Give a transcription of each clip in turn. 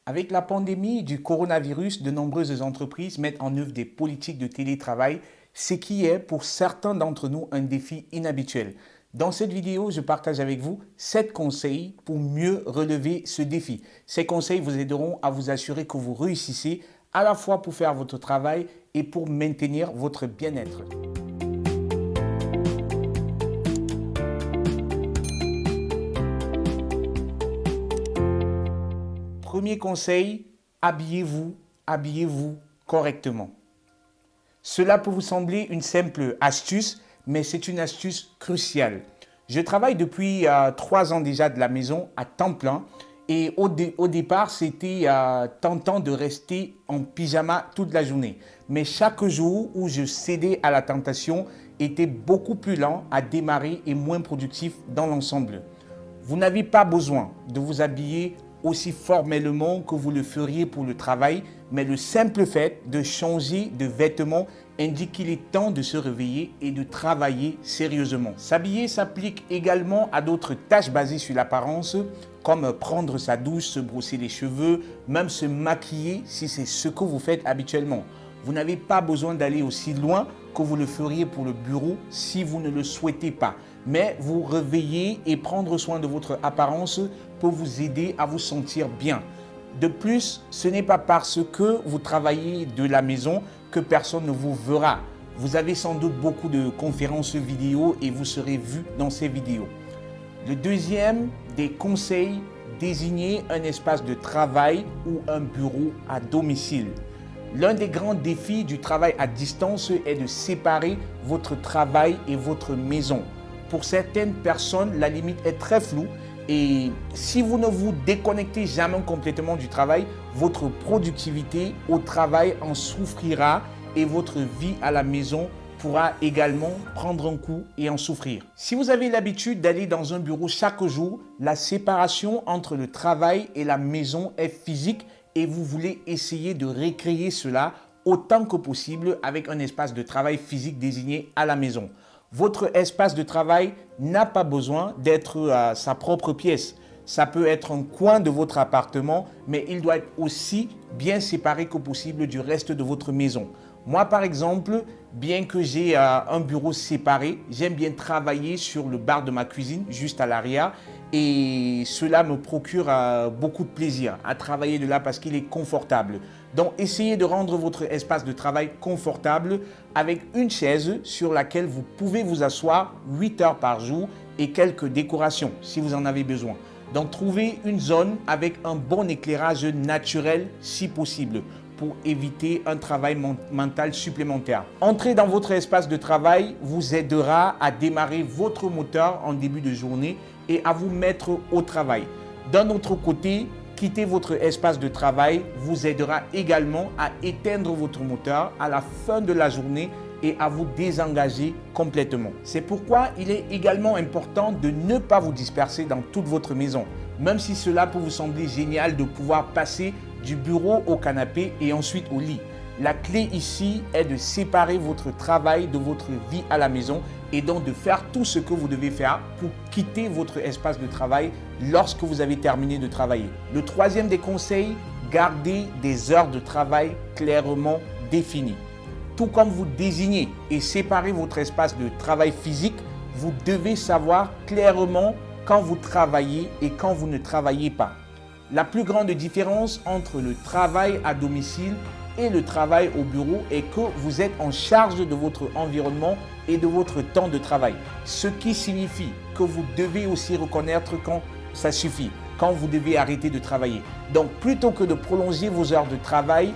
Avec la pandémie du coronavirus, de nombreuses entreprises mettent en œuvre des politiques de télétravail, ce qui est pour certains d'entre nous un défi inhabituel. Dans cette vidéo, je partage avec vous 7 conseils pour mieux relever ce défi. Ces conseils vous aideront à vous assurer que vous réussissez à la fois pour faire votre travail et pour maintenir votre bien-être. Premier conseil, habillez-vous correctement. Cela peut vous sembler une simple astuce, mais c'est une astuce cruciale. Je travaille depuis 3 ans déjà de la maison à temps plein et au départ, c'était tentant de rester en pyjama toute la journée. Mais chaque jour où je cédais à la tentation était beaucoup plus lent à démarrer et moins productif dans l'ensemble. Vous n'avez pas besoin de vous habiller aussi formellement que vous le feriez pour le travail, mais le simple fait de changer de vêtements indique qu'il est temps de se réveiller et de travailler sérieusement. S'habiller s'applique également à d'autres tâches basées sur l'apparence, comme prendre sa douche, se brosser les cheveux, même se maquiller si c'est ce que vous faites habituellement. Vous n'avez pas besoin d'aller aussi loin que vous le feriez pour le bureau si vous ne le souhaitez pas. Mais vous réveiller et prendre soin de votre apparence peut vous aider à vous sentir bien. De plus, ce n'est pas parce que vous travaillez de la maison que personne ne vous verra. Vous avez sans doute beaucoup de conférences vidéo et vous serez vu dans ces vidéos. Le deuxième des conseils, désignez un espace de travail ou un bureau à domicile. L'un des grands défis du travail à distance est de séparer votre travail et votre maison. Pour certaines personnes, la limite est très floue et si vous ne vous déconnectez jamais complètement du travail, votre productivité au travail en souffrira et votre vie à la maison pourra également prendre un coup et en souffrir. Si vous avez l'habitude d'aller dans un bureau chaque jour, la séparation entre le travail et la maison est physique et vous voulez essayer de recréer cela autant que possible avec un espace de travail physique désigné à la maison. Votre espace de travail n'a pas besoin d'être sa propre pièce. Ça peut être un coin de votre appartement, mais il doit être aussi bien séparé que possible du reste de votre maison. Moi, par exemple, bien que j'ai un bureau séparé, j'aime bien travailler sur le bar de ma cuisine, juste à l'arrière. Et cela me procure beaucoup de plaisir à travailler de là parce qu'il est confortable. Donc, essayez de rendre votre espace de travail confortable avec une chaise sur laquelle vous pouvez vous asseoir 8 heures par jour et quelques décorations si vous en avez besoin. Donc, trouvez une zone avec un bon éclairage naturel si possible pour éviter un travail mental supplémentaire. Entrer dans votre espace de travail vous aidera à démarrer votre moteur en début de journée et à vous mettre au travail. D'un autre côté, quitter votre espace de travail vous aidera également à éteindre votre moteur à la fin de la journée et à vous désengager complètement. C'est pourquoi il est également important de ne pas vous disperser dans toute votre maison, même si cela peut vous sembler génial de pouvoir passer du bureau au canapé et ensuite au lit. La clé ici est de séparer votre travail de votre vie à la maison et donc de faire tout ce que vous devez faire pour quitter votre espace de travail lorsque vous avez terminé de travailler. Le troisième des conseils, gardez des heures de travail clairement définies. Tout comme vous désignez et séparez votre espace de travail physique, vous devez savoir clairement quand vous travaillez et quand vous ne travaillez pas. La plus grande différence entre le travail à domicile et le travail au bureau est que vous êtes en charge de votre environnement et de votre temps de travail. Ce qui signifie que vous devez aussi reconnaître quand ça suffit, quand vous devez arrêter de travailler. Donc, plutôt que de prolonger vos heures de travail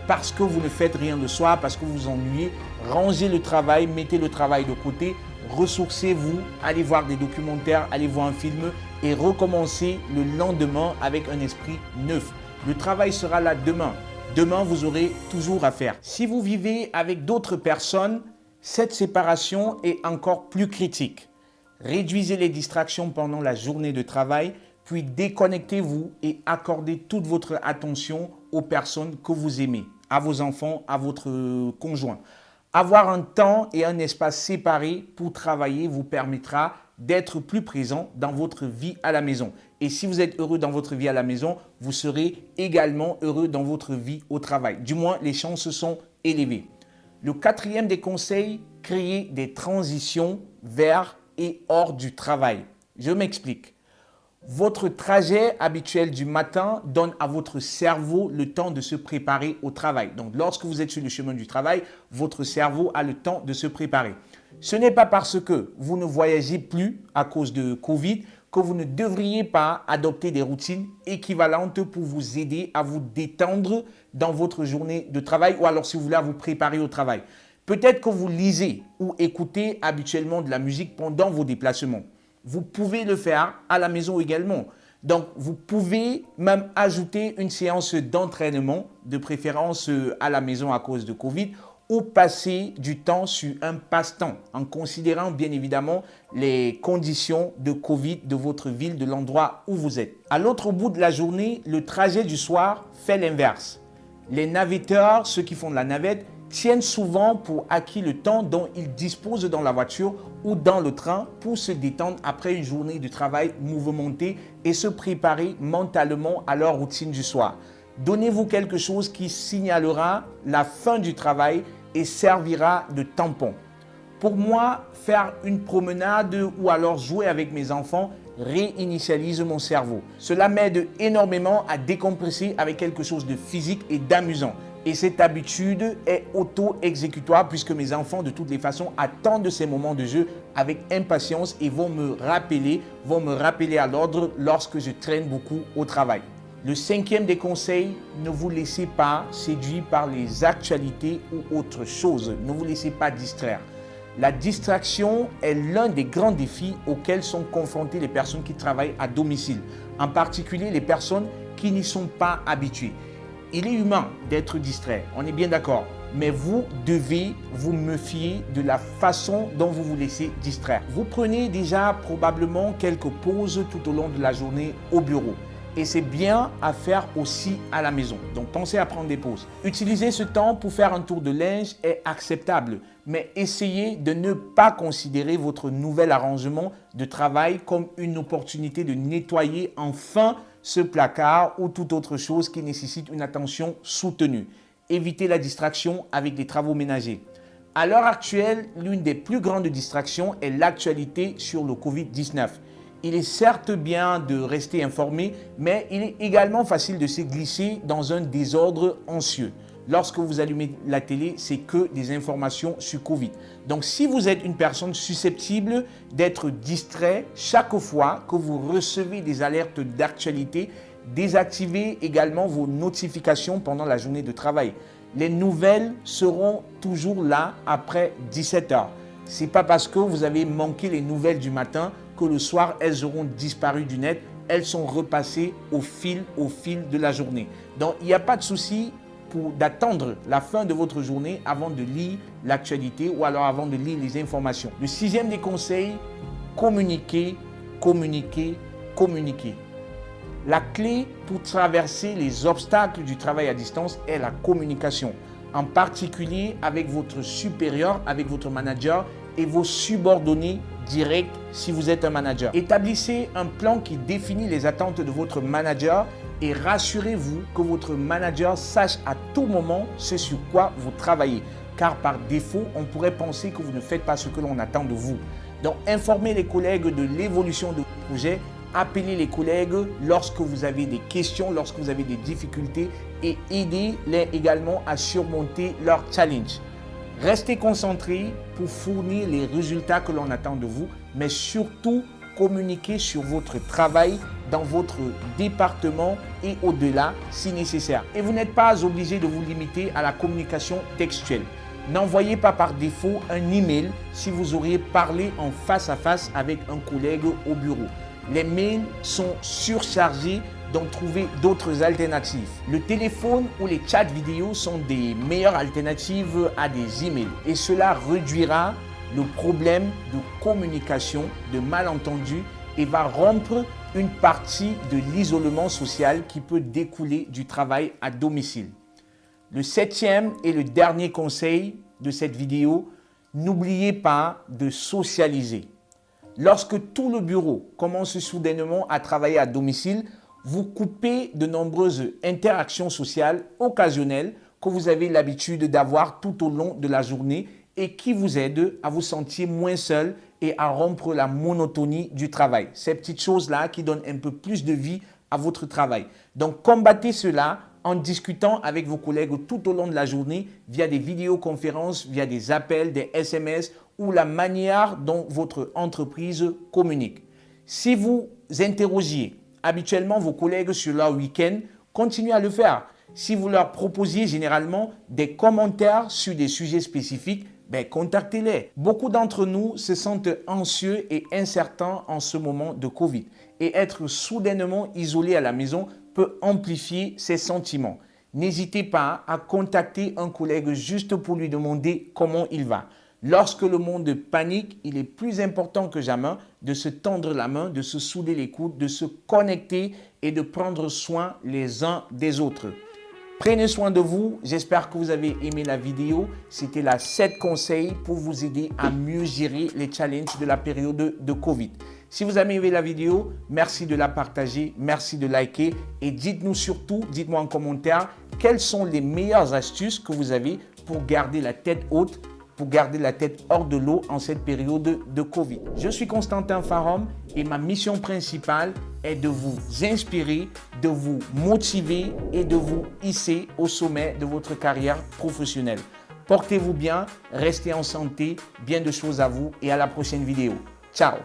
parce que vous ne faites rien le soir, parce que vous vous ennuyez, rangez le travail, mettez le travail de côté, ressourcez-vous, allez voir des documentaires, allez voir un film et recommencez le lendemain avec un esprit neuf. Le travail sera là demain. Demain, vous aurez toujours à faire. Si vous vivez avec d'autres personnes, cette séparation est encore plus critique. Réduisez les distractions pendant la journée de travail, puis déconnectez-vous et accordez toute votre attention aux personnes que vous aimez, à vos enfants, à votre conjoint. Avoir un temps et un espace séparés pour travailler vous permettra d'être plus présent dans votre vie à la maison. Et si vous êtes heureux dans votre vie à la maison, vous serez également heureux dans votre vie au travail. Du moins, les chances sont élevées. Le quatrième des conseils, créer des transitions vers et hors du travail. Je m'explique. Votre trajet habituel du matin donne à votre cerveau le temps de se préparer au travail. Donc, lorsque vous êtes sur le chemin du travail, votre cerveau a le temps de se préparer. Ce n'est pas parce que vous ne voyagez plus à cause de Covid que vous ne devriez pas adopter des routines équivalentes pour vous aider à vous détendre dans votre journée de travail ou alors si vous voulez à vous préparer au travail. Peut-être que vous lisez ou écoutez habituellement de la musique pendant vos déplacements. Vous pouvez le faire à la maison également. Donc, vous pouvez même ajouter une séance d'entraînement, de préférence à la maison à cause de Covid, ou passer du temps sur un passe-temps, en considérant bien évidemment les conditions de Covid de votre ville, de l'endroit où vous êtes. À l'autre bout de la journée, le trajet du soir fait l'inverse. Les navetteurs, ceux qui font de la navette, tiennent souvent pour acquis le temps dont ils disposent dans la voiture ou dans le train pour se détendre après une journée de travail mouvementée et se préparer mentalement à leur routine du soir. Donnez-vous quelque chose qui signalera la fin du travail et servira de tampon. Pour moi, faire une promenade ou alors jouer avec mes enfants réinitialise mon cerveau. Cela m'aide énormément à décompresser avec quelque chose de physique et d'amusant. Et cette habitude est auto-exécutoire puisque mes enfants, de toutes les façons, attendent ces moments de jeu avec impatience et vont me rappeler à l'ordre lorsque je traîne beaucoup au travail. Le cinquième des conseils, ne vous laissez pas séduire par les actualités ou autre chose. Ne vous laissez pas distraire. La distraction est l'un des grands défis auxquels sont confrontées les personnes qui travaillent à domicile, en particulier les personnes qui n'y sont pas habituées. Il est humain d'être distrait, on est bien d'accord, mais vous devez vous méfier de la façon dont vous vous laissez distraire. Vous prenez déjà probablement quelques pauses tout au long de la journée au bureau. Et c'est bien à faire aussi à la maison. Donc, pensez à prendre des pauses. Utiliser ce temps pour faire un tour de linge est acceptable, mais essayez de ne pas considérer votre nouvel arrangement de travail comme une opportunité de nettoyer enfin ce placard ou toute autre chose qui nécessite une attention soutenue. Évitez la distraction avec les travaux ménagers. À l'heure actuelle, l'une des plus grandes distractions est l'actualité sur le Covid-19. Il est certes bien de rester informé, mais il est également facile de se glisser dans un désordre anxieux. Lorsque vous allumez la télé, c'est que des informations sur Covid. Donc, si vous êtes une personne susceptible d'être distrait chaque fois que vous recevez des alertes d'actualité, désactivez également vos notifications pendant la journée de travail. Les nouvelles seront toujours là après 17 h. Ce n'est pas parce que vous avez manqué les nouvelles du matin que le soir, elles auront disparu du net. Elles sont repassées au fil de la journée. Donc, il n'y a pas de souci d'attendre la fin de votre journée avant de lire l'actualité ou alors avant de lire les informations. Le sixième des conseils, communiquer, communiquer, communiquer. La clé pour traverser les obstacles du travail à distance est la communication, en particulier avec votre supérieur, avec votre manager et vos subordonnés directs si vous êtes un manager. Établissez un plan qui définit les attentes de votre manager et rassurez-vous que votre manager sache à tout moment ce sur quoi vous travaillez. Car par défaut, on pourrait penser que vous ne faites pas ce que l'on attend de vous. Donc, informez les collègues de l'évolution de votre projet. Appelez les collègues lorsque vous avez des questions, lorsque vous avez des difficultés et aidez-les également à surmonter leurs challenges. Restez concentrés pour fournir les résultats que l'on attend de vous, mais surtout communiquez sur votre travail dans votre département et au-delà si nécessaire. Et vous n'êtes pas obligé de vous limiter à la communication textuelle. N'envoyez pas par défaut un email si vous auriez parlé en face à face avec un collègue au bureau. Les mails sont surchargés, donc trouvez d'autres alternatives. Le téléphone ou les chats vidéo sont des meilleures alternatives à des emails et cela réduira le problème de communication, de malentendu et va rompre une partie de l'isolement social qui peut découler du travail à domicile. Le septième et le dernier conseil de cette vidéo, n'oubliez pas de socialiser. Lorsque tout le bureau commence soudainement à travailler à domicile, vous coupez de nombreuses interactions sociales occasionnelles que vous avez l'habitude d'avoir tout au long de la journée et qui vous aident à vous sentir moins seul et à rompre la monotonie du travail. Ces petites choses-là qui donnent un peu plus de vie à votre travail. Donc, combattez cela en discutant avec vos collègues tout au long de la journée via des vidéoconférences, via des appels, des SMS ou la manière dont votre entreprise communique. Si vous interrogiez habituellement vos collègues sur leur week-end, continuez à le faire. Si vous leur proposiez généralement des commentaires sur des sujets spécifiques, contactez-les. Beaucoup d'entre nous se sentent anxieux et incertains en ce moment de Covid. Et être soudainement isolé à la maison peut amplifier ces sentiments. N'hésitez pas à contacter un collègue juste pour lui demander comment il va. Lorsque le monde panique, il est plus important que jamais de se tendre la main, de se souder les coudes, de se connecter et de prendre soin les uns des autres. Prenez soin de vous. J'espère que vous avez aimé la vidéo. C'était la 7 conseils pour vous aider à mieux gérer les challenges de la période de Covid. Si vous avez aimé la vidéo, merci de la partager, merci de liker et dites-nous surtout, dites-moi en commentaire, quelles sont les meilleures astuces que vous avez pour garder la tête haute, pour garder la tête hors de l'eau en cette période de Covid. Je suis Constantin Farom et ma mission principale est de vous inspirer, de vous motiver et de vous hisser au sommet de votre carrière professionnelle. Portez-vous bien, restez en santé, bien de choses à vous et à la prochaine vidéo. Ciao!